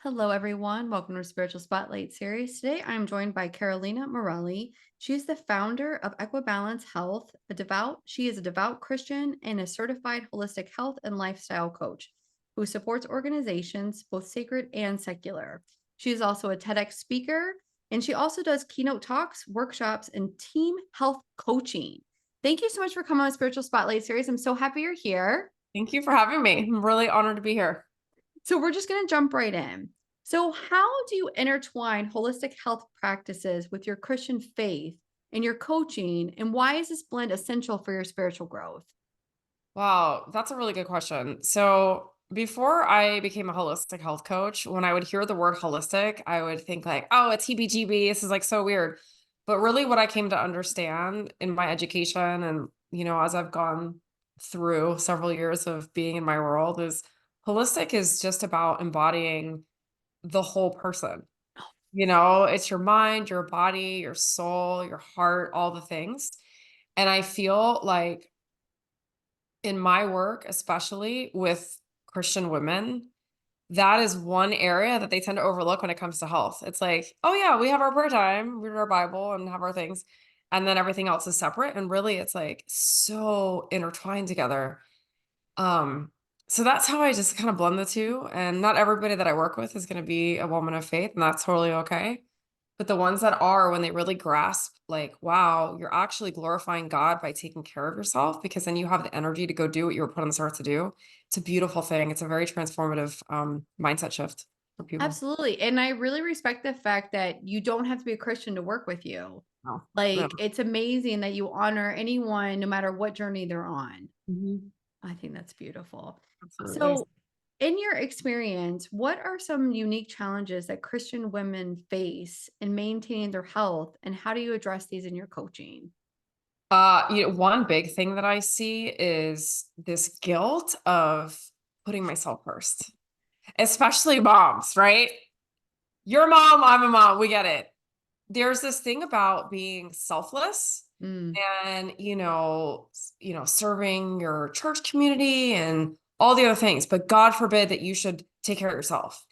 Hello, everyone. Welcome to Spiritual Spotlight series. Today, I'm joined by Carolina Morelli. She's the founder of Equibalance Health, she is a devout Christian and a certified holistic health and lifestyle coach who supports organizations, both sacred and secular. She is also a TEDx speaker, and she also does keynote talks, workshops, and team health coaching. Thank you so much for coming on Spiritual Spotlight series. I'm so happy you're here. Thank you for having me. I'm really honored to be here. So we're just going to jump right in. So, how do you intertwine holistic health practices with your Christian faith and your coaching? And why is this blend essential for your spiritual growth? Wow, that's a really good question. So, before I became a holistic health coach, when I would hear the word holistic, I would think like, oh, it's heebie-jeebie. This is like so weird. But really what I came to understand in my education and, as I've gone through several years of being in my world is holistic is just about embodying the whole person. It's your mind, your body, your soul, your heart, all the things. And I feel like in my work, especially with Christian women, that is one area that they tend to overlook when it comes to health. It's like, oh yeah, we have our prayer time, read our Bible and have our things. And then everything else is separate. And really it's like so intertwined together. Um, so that's how I just kind of blend the two. And not everybody that I work with is going to be a woman of faith, and that's totally okay. But the ones that are, when they really grasp, like, wow, you're actually glorifying God by taking care of yourself because then you have the energy to go do what you were put on this earth to do. It's a beautiful thing. It's a very transformative mindset shift for people. Absolutely. And I really respect the fact that you don't have to be a Christian to work with you. No, no. Like, it's amazing that you honor anyone, no matter what journey they're on. Mhm. I think that's beautiful. Absolutely. So, in your experience, what are some unique challenges that Christian women face in maintaining their health, and how do you address these in your coaching? One big thing that I see is this guilt of putting myself first, especially moms, right? You're a mom, I'm a mom, we get it. There's this thing about being selfless Mm, and, serving your church community and all the other things, but God forbid that you should take care of yourself.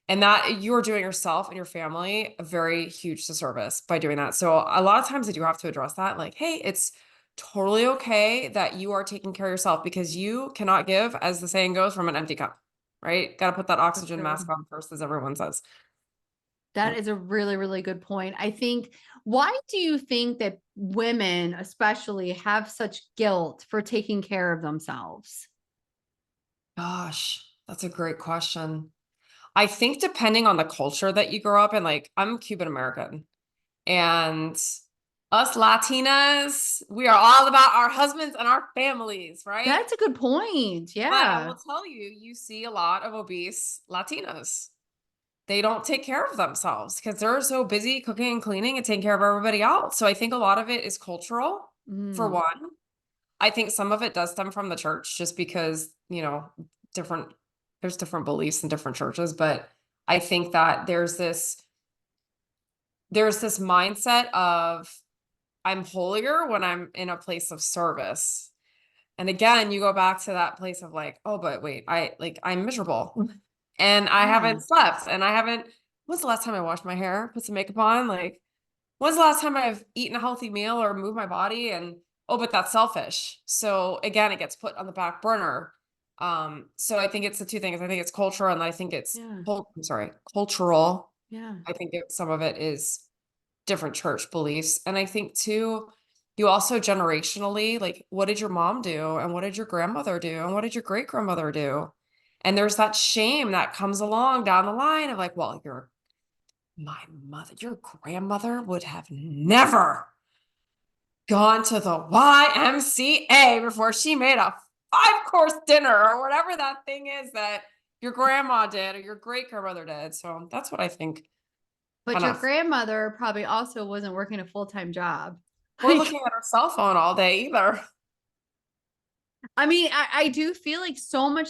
And that you're doing yourself and your family a very huge disservice by doing that. So a lot of times I do have to address that, like, hey, it's totally okay that you are taking care of yourself because you cannot give, as the saying goes, from an empty cup, right? Got to put that so oxygen true. mask on first, as everyone says. That is a really, really good point. I think, why do you think that women, especially, have such guilt for taking care of themselves? Gosh, that's a great question. I think depending on the culture that you grow up in, like I'm Cuban American and us Latinas, we are all about our husbands and our families, right? That's a good point. But I Yeah. will tell you, you see a lot of obese Latinas. They don't take care of themselves because they're so busy cooking and cleaning and taking care of everybody else. So I think a lot of it is cultural, for Mm, one. I think some of it does stem from the church just because, different there's different beliefs in different churches, but I think that there's this mindset of I'm holier when I'm in a place of service. And again, you go back to that place of like, oh, but wait, I'm miserable and I yeah. haven't slept and I haven't when's the last time I washed my hair, put some makeup on? Like, when's the last time I've eaten a healthy meal or moved my body? And oh, but that's selfish. So again, it gets put on the back burner. So I think it's the two things. I think it's cultural and I think it's Yeah. I'm sorry, cultural. Yeah. I think some of it is different church beliefs. And I think too, you also generationally, like, what did your mom do? And what did your grandmother do? And what did your great grandmother do? And there's that shame that comes along down the line of like, well, your grandmother would have never gone to the YMCA before she made a 5-course dinner or whatever that thing is that your grandma did or your great grandmother did. So that's what I think But kind your of grandmother probably also wasn't working a full-time job. we're Like, looking at our cell phone all day either. I mean, I do feel like so much.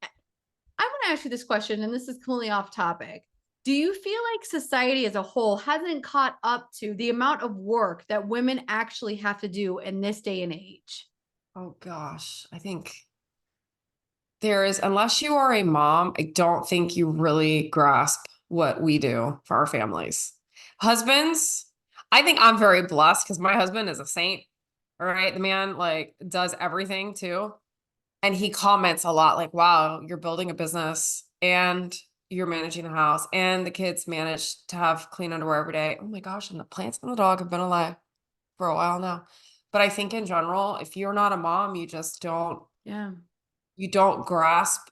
I want to ask you this question, and this is completely off topic. Do you feel like society as a whole hasn't caught up to the amount of work that women actually have to do in this day and age? Oh gosh, I think there is, unless you are a mom, I don't think you really grasp what we do for our families. Husbands, I think I'm very blessed because my husband is a saint. All right. The man like does everything too. And he comments a lot like, wow, you're building a business and you're managing the house and the kids manage to have clean underwear every day. Oh my gosh. And the plants and the dog have been alive for a while now. But I think in general, if you're not a mom, Yeah. you don't grasp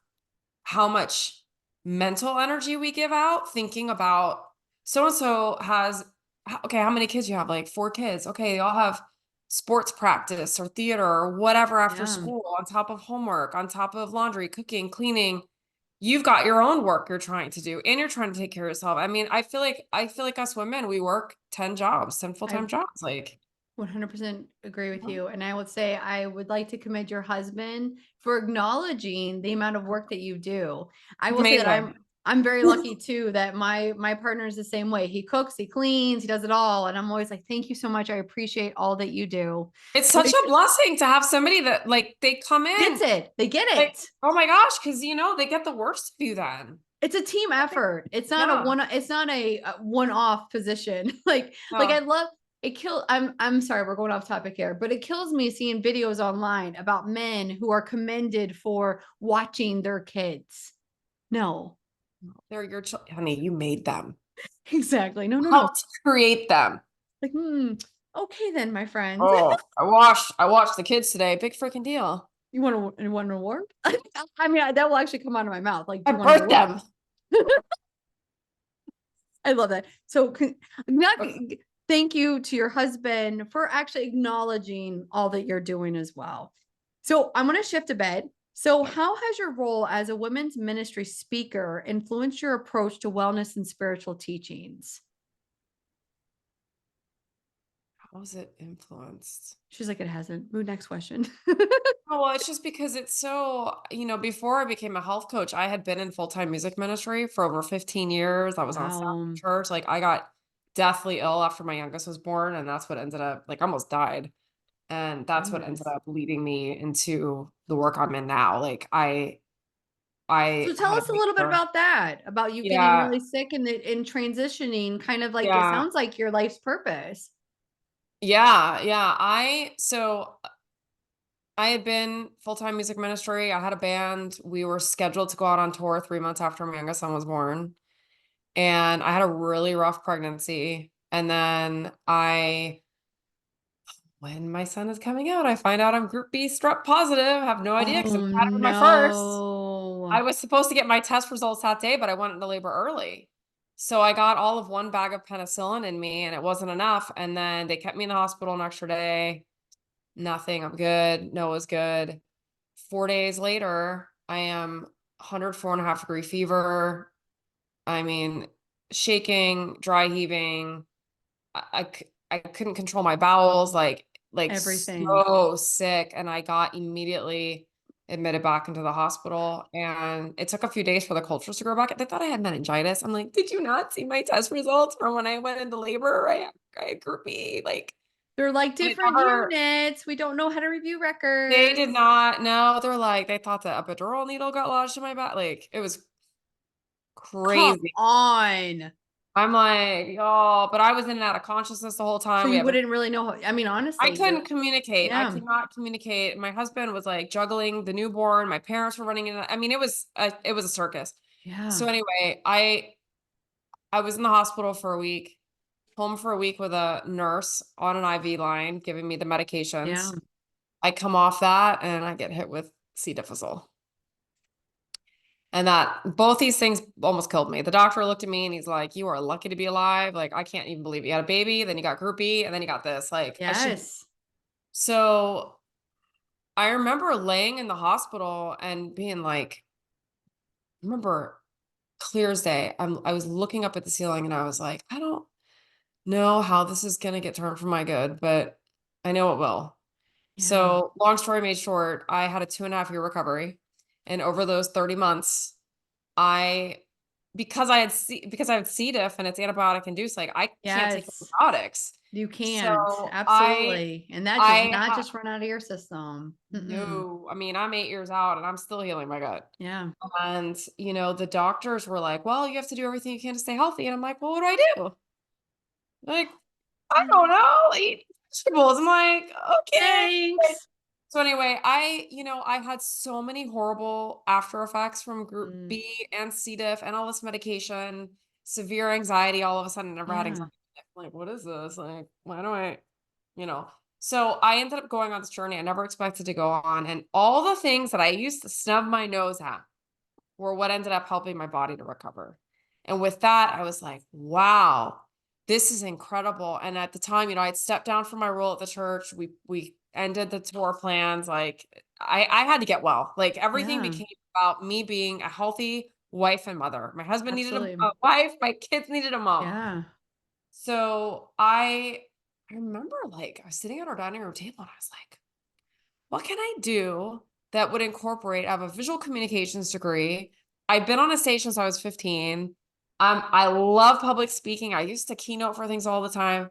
how much mental energy we give out thinking about so and so has okay, how many kids you have? Like 4 kids. Okay, they all have sports practice or theater or whatever after Yeah. school on top of homework, on top of laundry, cooking, cleaning. You've got your own work you're trying to do and you're trying to take care of yourself. I mean, I feel like us women, we work 10 jobs, 10 I full-time jobs. Like, 100% agree with yeah, you. And I would say I would like to commend your husband for acknowledging the amount of work that you do. I it's will say that amazing. I'm very lucky too that my partner is the same way. He cooks, he cleans, he does it all. And I'm always like, thank you so much. I appreciate all that you do. It's But such a blessing to have somebody that like they come gets in it. They get like, it. oh my gosh, because they get the worst of you then. It's a team effort. Yeah. It's not a one-off position. Like I No. love it kill I'm sorry, we're going off topic here, but it kills me seeing videos online about men who are commended for watching their kids. No. They're your honey, you made them. Exactly. No, no, no. Helped create them. Like, okay then, my friend. Oh, I watched the kids today. Big freaking deal. You want an award? I mean, that will actually come out of my mouth. Like, I do you want an birthed award? them. I love that. So, not Okay. thank you to your husband for actually acknowledging all that you're doing as well. So, I'm going to shift a bit. So, how has your role as a women's ministry speaker influenced your approach to wellness and spiritual teachings? How was it influenced? She's like, it hasn't. Move next question. Oh, well, it's just because it's so, before I became a health coach, I had been in full-time music ministry for over 15 years. I was on staff at Wow. church. Like I got deathly ill after my youngest was born, and that's what ended up like I almost died. And that's what ended Goodness. up leading me into the work I'm in now. Like I So tell had a us a little bit major about that, about you getting yeah, really sick and in transitioning, kind of like it yeah, sounds like your life's purpose. yeah. I had been full-time music ministry. I had a band. We were scheduled to go out on tour 3 months after my youngest son was born. And I had a really rough pregnancy. And then when my son is coming out, I find out I'm group B strep positive. I have no idea because I Oh, just had it with my first. I no. was supposed to get my test results that day, but I went into labor early. So I got all of one bag of penicillin in me and it wasn't enough. And then they kept me in the hospital an extra day. Nothing. I'm good. Noah's good. 4 days later, I am 104.5 degree fever. I mean, shaking, dry heaving. I couldn't control my bowels, like Everything. so sick. And I got immediately admitted back into the hospital. And it took a few days for the cultures to grow back. They thought I had meningitis. I'm like, did you not see my test results from when I went into labor? I had group B. Like, They're like it different never, units. We don't know how to review they records. did not know. They're like, they thought the epidural needle got lodged in my back. Like, it was Come crazy. on. I'm like, y'all, but I was in and out of consciousness the whole So time. We you have wouldn't really know how, I mean, I honestly, couldn't communicate. I yeah, could not communicate. My husband was like juggling the newborn. My parents were running in. I mean, it was a circus. yeah, So anyway, I was in the hospital for a week, home for a week with a nurse on an IV line giving me the yeah. medications. I come off that and I get hit with C. difficile. And that both these things almost killed me. The doctor looked at me and he's like, "You are lucky to be alive. Like, I can't even believe you had a baby, then you got group B, and then you got this. Like, I should." Yes. So I remember laying in the hospital and being like, I remember clear as day. I was looking up at the ceiling and I was like, I don't know how this is gonna get turned for my good, but I know it will. Yeah. So long story made short, I had a 2.5 year recovery. And over those 30 months, I because I had C. diff and it's antibiotic induced, like, I can't take Yes, antibiotics. you can't. So Absolutely. And that does I not ha just run out of your system. Mm-mm. no, I mean, I'm 8 years out and I'm still healing my gut. Yeah. And, the doctors were like, "Well, you have to do everything you can to stay healthy." And I'm like, "Well, what do I do?" Like, "I Yeah. don't know, eat vegetables." I'm like, "Okay." Thanks. So anyway, I had so many horrible after effects from group Mm, B and C. diff and all this medication, severe anxiety all of a sudden. I never had yeah. anxiety. I'm like, what is this? Like, why do I, you know? So I ended up going on this journey I never expected to go on. And all the things that I used to snub my nose at were what ended up helping my body to recover. And with that, I was like, wow, this is incredible. And at the time, I'd stepped down from my role at the church. We ended the tour plans. Like I had to get well. Like everything Yeah. became about me being a healthy wife and mother. My husband needed Absolutely. a wife, my kids needed a mom. Yeah. So I remember like I was sitting at our dining room table and I was like, what can I do that would incorporate I have a visual communications degree. I've been on a stage since I was 15. I love public speaking. I used to keynote for things all the time.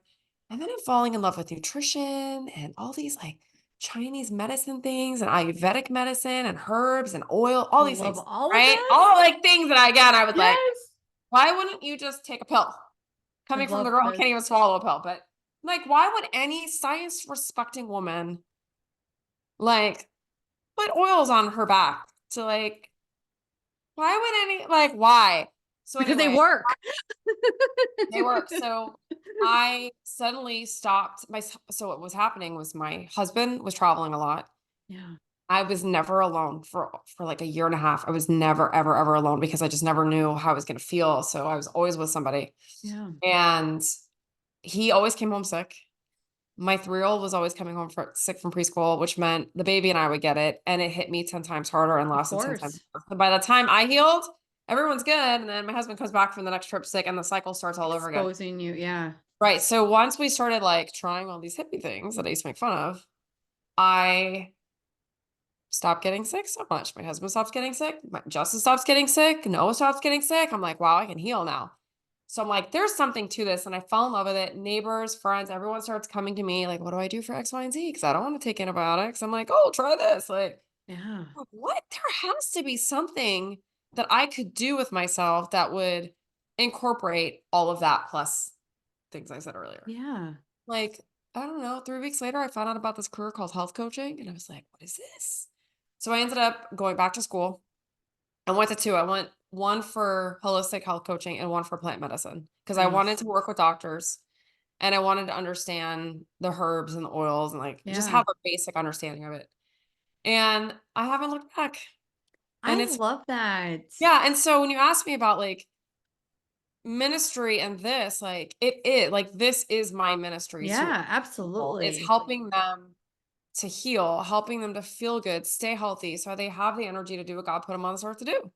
And then I'm falling in love with nutrition and all these like Chinese medicine things and Ayurvedic medicine and herbs and oil, all I these love things, all of right? this. All like things that I was like, Yes. why wouldn't you just take a pill? I Coming from the love girl who this. can't even swallow a pill. But like, why would any science respecting woman like put oils on her back to like why would any like why? So Because they anyway, work. they work. So I suddenly stopped so what was happening was my husband was traveling a lot. Yeah. I was never alone for like a year and a half. I was never ever ever alone because I just never knew how I was going to feel. So I was always with somebody. Yeah. And he always came home sick. My 3-year-old was always coming home sick from preschool, which meant the baby and I would get it, and it hit me 10 times harder and Of lasted 10 times course. worse. So by the time I healed, everyone's good, and then my husband comes back from the next trip sick, and the cycle starts all over again. Exposing you. Yeah. Right, so once we started, like, trying all these hippie things that I used to make fun of, I stopped getting sick so much. My husband stops getting sick, Justin stops getting sick, Noah stops getting sick. I'm like, "Wow, I can heal now." So I'm like, there's something to this. And I fell in love with it. Neighbors, friends, everyone starts coming to me like, what do I do for X, Y, and Z? Because I don't want to take antibiotics. I'm like, oh, try this. Yeah. Like, what? There has to be something that I could do with myself that would incorporate all of that plus things I said earlier. Yeah. Like, I don't know. 3 weeks later, I found out about this career called health coaching. And I was like, what is this? So I ended up going back to school. I went to 2. I went one for holistic health coaching and one for plant medicine because I wanted Nice. to work with doctors and I wanted to understand the herbs and the oils and like just Yeah. have a basic understanding of it. And I haven't looked back. And I it's love that. yeah, and so when you ask me about like ministry and this, like like this is my ministry to Yeah, people. It's absolutely. helping them to heal, helping them to feel good, stay healthy so they have the energy to do what God put them on this earth to do.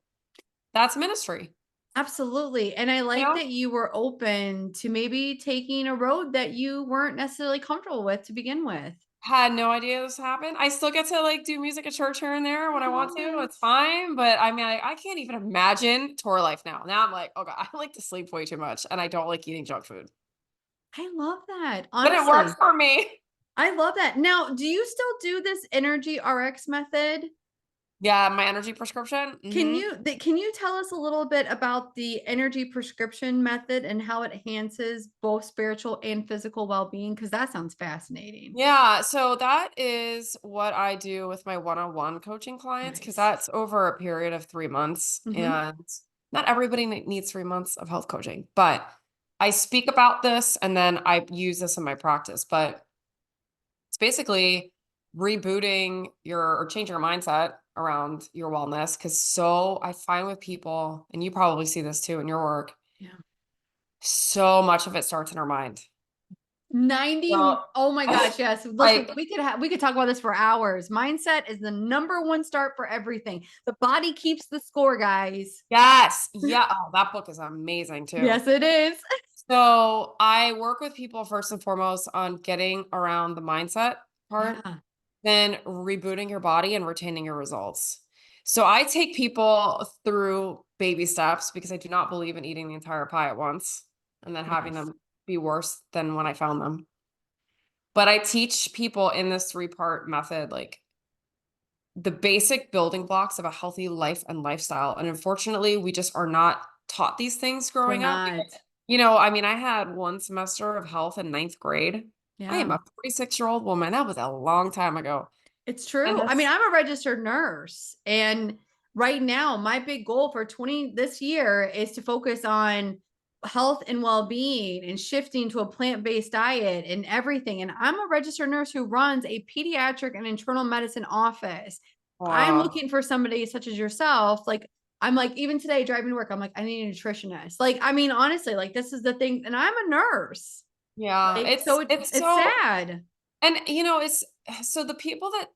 That's ministry, Absolutely. And I you like know? that you were open to maybe taking a road that you weren't necessarily comfortable with to begin with. Had no idea this happened. I still get to, like, do music at church here and there when I I want love to, it. it's fine, but, I mean, I can't even imagine tour life now. Now I'm like, "Oh god, I like to sleep way too much, and I don't like eating junk food." I love that. But it works Honestly, for me. I love that. Now, do you still do this energy RX method? Yeah, my energy prescription, mhm. Can you tell us a little bit about the energy prescription method and how it enhances both spiritual and physical well-being? Because that sounds fascinating. Yeah, so that is what I do with my one-on-one coaching clients because Nice. that's over a period of 3 months, Mhm. and not everybody needs 3 months of health coaching, but I speak about this, and then I use this in my practice, but it's basically rebooting your or changing your mindset around your wellness. Cause so I find with people, and you probably see this too in your work, Yeah. so much of it starts in our mind. 90 So Oh my gosh, yes. Listen, like, we could talk about this for hours. Mindset is the number one start for everything. The body keeps the score, guys. yes, yeah. Oh, that book is amazing too. Yes, it is. So I work with people first and foremost on getting around the mindset part, Yeah. then rebooting your body and retaining your results. So I take people through baby steps because I do not believe in eating the entire pie at once and then having Yes. them be worse than when I found them. But I teach people in this three-part method, like the basic building blocks of a healthy life and lifestyle. And unfortunately, we just are not taught these things We're growing up. not. I mean, I had one semester of health in ninth grade. I am Yeah. a 46-year-old woman. That was a long time ago. It's And true. I mean, this, I'm a registered nurse, and right now my big goal for 20 this year is to focus on health and well-being and shifting to a plant-based diet and everything. And I'm a registered nurse who runs a pediatric and internal medicine office. I'm wow. looking for somebody such as yourself. Like, I'm like, even today driving to work, I'm like, I need a nutritionist. Like, I mean, honestly, like this is the thing, and I'm a nurse. Yeah, Like, so it's it's so sad. and it's so the people that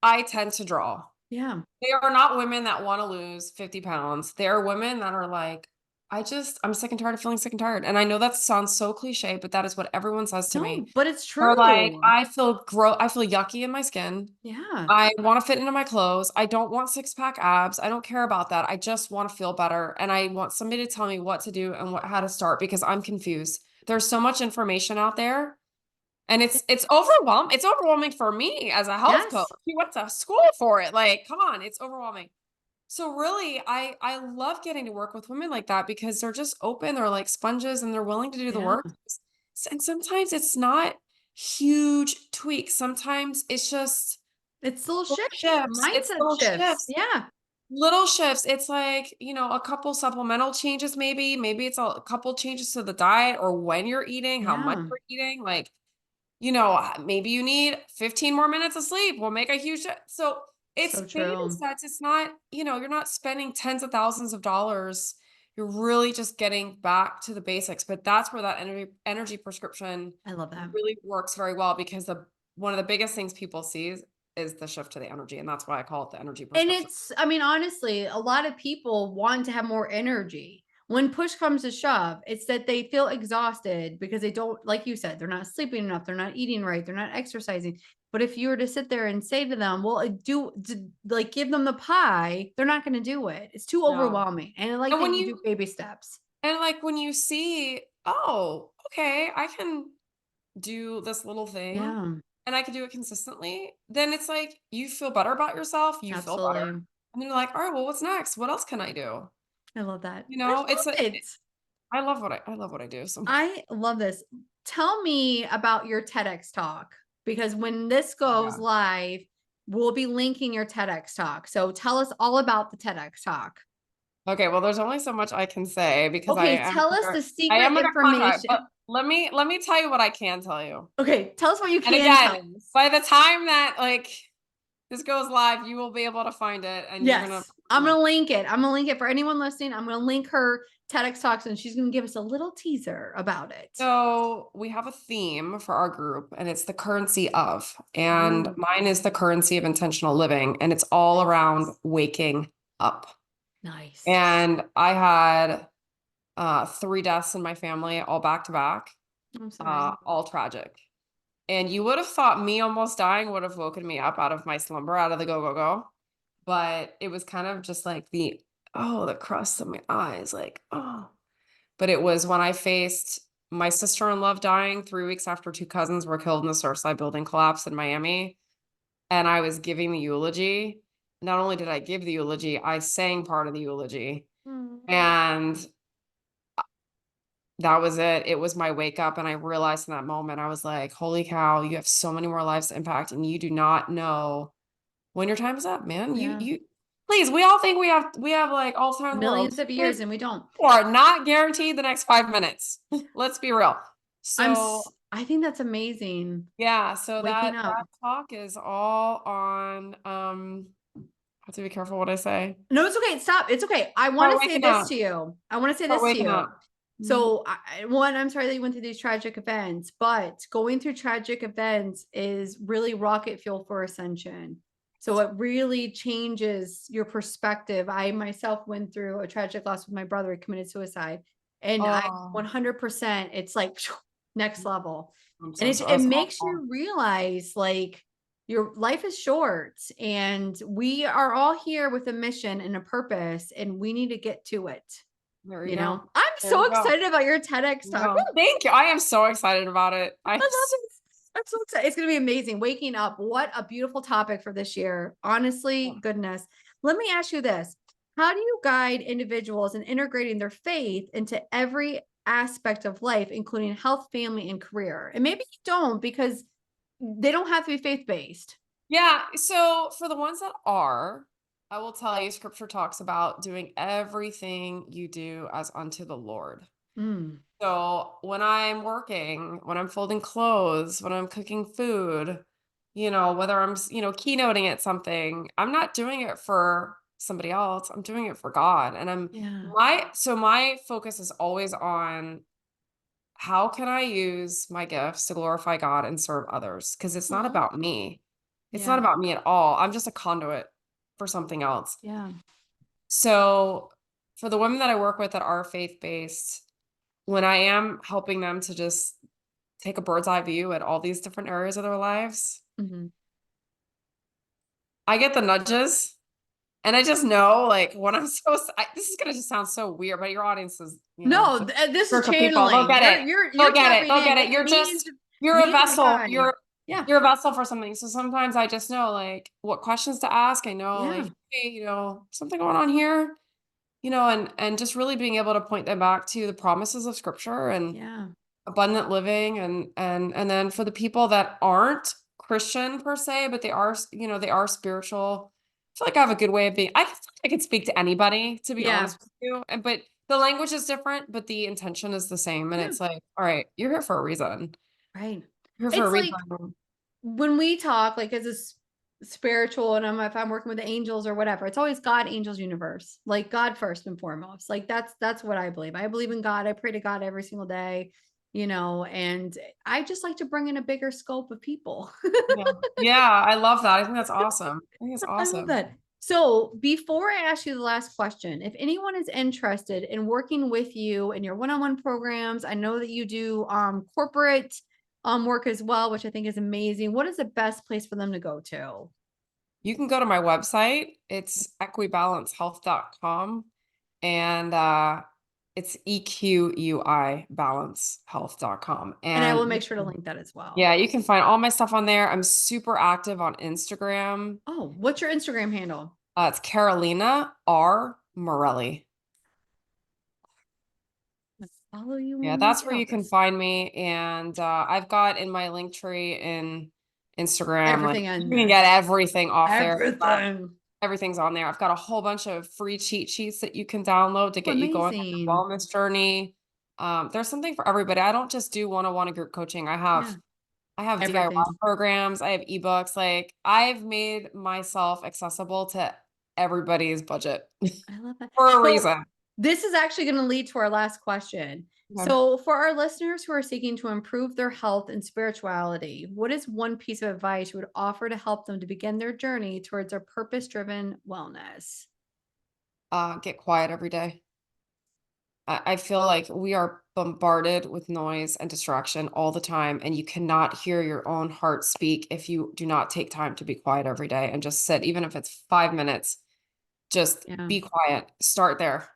I tend to draw, Yeah. they are not women that wanna lose 50 pounds. They are women that are like, I'm sick and tired of feeling sick and tired." And I know that sounds so cliche, but that is what everyone says to me. No, but it's They're like, true. I feel yucky in my skin. Yeah. I wanna fit into my clothes. I don't want six-pack abs. I don't care about that. I just wanna feel better, and I want somebody to tell me what to do and how to start because I'm confused. There's so much information out there, and it's overwhelming for me as a health coach. Yes. We went to school for it, like, come on, it's overwhelming. So, really, I love getting to work with women like that because they're just open, they're like sponges, and they're willing to do the Yeah. work. And sometimes it's not huge tweaks. Sometimes it's just It's little little shifts, shifts. It's mindset little shifts. shifts. Yeah. Little shifts. It's like, a couple supplemental changes maybe. Maybe it's a couple changes to the diet or when you're eating, how much Yeah. you're eating. Like, maybe you need 15 more minutes of sleep. Will make a huge so it's So baby true. steps. It's not, you're not spending tens of thousands of dollars. You're really just getting back to the basics. But that's where that energy prescription I love that. really works very well because the one of the biggest things people see is the shift to the energy. And that's why I call it the energy And prescription. it's, I mean, honestly, a lot of people want to have more energy. When push comes to shove, it's that they feel exhausted because they don't, like you said, they're not sleeping enough, they're not eating right, they're not exercising. But if you were to sit there and say to them, well, like give them the pie, they're not going to do it. It's too No. overwhelming. And I like And that when you you do baby steps. and like when you see, oh, okay, I can do this little thing Yeah, and I can do it consistently, then it's like you feel better about yourself, you feel better. absolutely. And then you're like, all right, well, what's next? What else can I do? I love that. I It's love it. I love what I do so much. I love this. Tell me about your TEDx talk because when this Oh goes yeah. live, we'll be linking your TEDx talk. So tell us all about the TEDx talk. Okay, well, there's only so much I can say because Okay, tell us the I secret am under contract, but information. let me tell you what I can tell you. Okay, tell us what you And can again, tell us. by the time that this goes live, you will be able to find it and you're gonna Yes, I'm gonna link it. I'm gonna link it for anyone listening. I'm gonna link her TEDx talks and she's gonna give us a little teaser about it. So we have a theme for our group and it's the currency of, and Ooh, mine is the currency of intentional living. And it's all around waking up. nice. And I had 3 deaths in my family, all back to back, I'm sorry. all tragic. And you would have thought me almost dying would have woken me up out of my slumber, out of the go, go, go. But it was kind of just like the crust of my eyes, like, oh. But it was when I faced my sister-in-law dying 3 weeks after 2 cousins were killed in the Surfside building collapse in Miami, and I was giving the eulogy. Not only did I give the eulogy, I sang part of the eulogy, Mm, and that was it. It was my wake up, and I realized in that moment, I was like, "Holy cow, you have so many more lives to impact, and you do not know when your time is up, man. yeah. You please, we all think we have, like, all the time in the world. Millions of Please, years and we don't. you are not guaranteed the next 5 mintes. Let's be real. So, I think that's amazing. yeah, so Waking that up. talk is all on, I have to be careful what I say. No, it's okay. Stop. It's okay. I want Start to say waking this up. to you. I want to say Start this to waking you. up. Mhm. So, one, I'm sorry that you went through these tragic events, but going through tragic events is really rocket fuel for ascension. So it really changes your perspective. I myself went through a tragic loss with my brother. He committed suicide, and I Oh, 100%. It's like next level, I'm and so sorry. it That's makes awful. you realize like Your life is short, and we are all here with a mission and a purpose, and we need to get to it. There you You go. know, I'm There so you go. excited about your TEDx talk. No, thank you. I am so excited about it. I love it. I'm so excited. It's going to be amazing. Waking up. What a beautiful topic for this year. Honestly, goodness. Let me ask you this. How do you guide individuals in integrating their faith into every aspect of life, including health, family, and career? And maybe you don't because they don't have to be faith based. Yeah. So for the ones that are, I will tell you, scripture talks about doing everything you do as unto the Lord. Mm, So when I'm working, when I'm folding clothes, when I'm cooking food, whether I'm, keynoting at something, I'm not doing it for somebody else. I'm doing it for God. And yeah. my focus is always on how can I use my gifts to glorify God and serve others? Because it's not Aw, about me. It's not yeah. about me at all. I'm just a conduit for something else. Yeah. So for the women that I work with that are faith-based, when I am helping them to just take a bird's eye view at all these different areas of their lives, Mhm. I get the nudges and I just know like when I'm this is going to just sound so weird, but your audience is, No, this is spiritual people. They'll channeling. get it. You're They'll get it. tapping They'll in. get it. It means You're a means vessel. divine. Yeah. You're a vessel for something. So sometimes I just know like what questions to ask. I know Yeah. like, hey, something going on here, and just really being able to point them back to the promises of scripture and Yeah. abundant living and then for the people that aren't Christian per se, but they are spiritual. I feel like I have a good way of being I could speak to anybody, to be Yeah. honest with you. But the language is different, but the intention is the same. And Yeah. it's like, all right, you're here for a reason. Right. You're here for a It's reason. like when we talk, like as a spiritual, and if I'm working with the angels or whatever, it's always God, angels, universe, like God first and foremost. Like that's what I believe. I believe in God. I pray to God every single day, and I just like to bring in a bigger scope of people. Yeah. Yeah, I love that. I think that's awesome. I think it's I love awesome. that. So before I ask you the last question, if anyone is interested in working with you in your one-on-one programs, I know that you do corporate work as well, which I think is amazing. What is the best place for them to go to? You can go to my website. It's equibalancehealth.com and it's EQUI balancehealth.com. And I will And make sure to link that as well. yeah, you can find all my stuff on there. I'm super active on Instagram. Oh, what's your Instagram handle? It's Carolina R. Morelli. Let's follow you Yeah, when we that's get where you off can this. find me. And I've got in my link tree in Instagram, like Everything in you can there. get everything off there. Everything. Everything's on there. I've got a whole bunch of free cheat sheets that you can download to Oh, get you going on your amazing. wellness journey. There's something for everybody. I don't just do one-on-one and group coaching. Yeah. I have DIY Everything. programs. I have ebooks. Like I've made myself accessible to everybody's budget I love that. for a So reason. this is actually going to lead to our last question. Okay. So for our listeners who are seeking to improve their health and spirituality, what is one piece of advice you would offer to help them to begin their journey towards their purpose-driven wellness? Get quiet every day. I feel like we are bombarded with noise and distraction all the time, and you cannot hear your own heart speak if you do not take time to be quiet every day and just sit, even if it's 5 minutes, just Yeah. be quiet. Start there.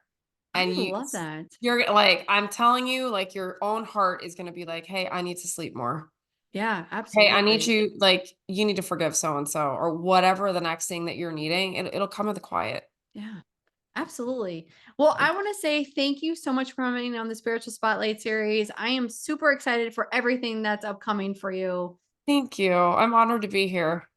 I And love that. like, I'm telling you, like, your own heart is going to be like, hey, I need to sleep more. Yeah, Hey, I need absolutely. you, like, you need to forgive so and so, or whatever the next thing that you're needing. It'll come with the quiet. Yeah. Absolutely. Well, I want to say thank you so much for coming on the Spiritual Spotlight series. I am super excited for everything that's upcoming for you. Thank you. I'm honored to be here.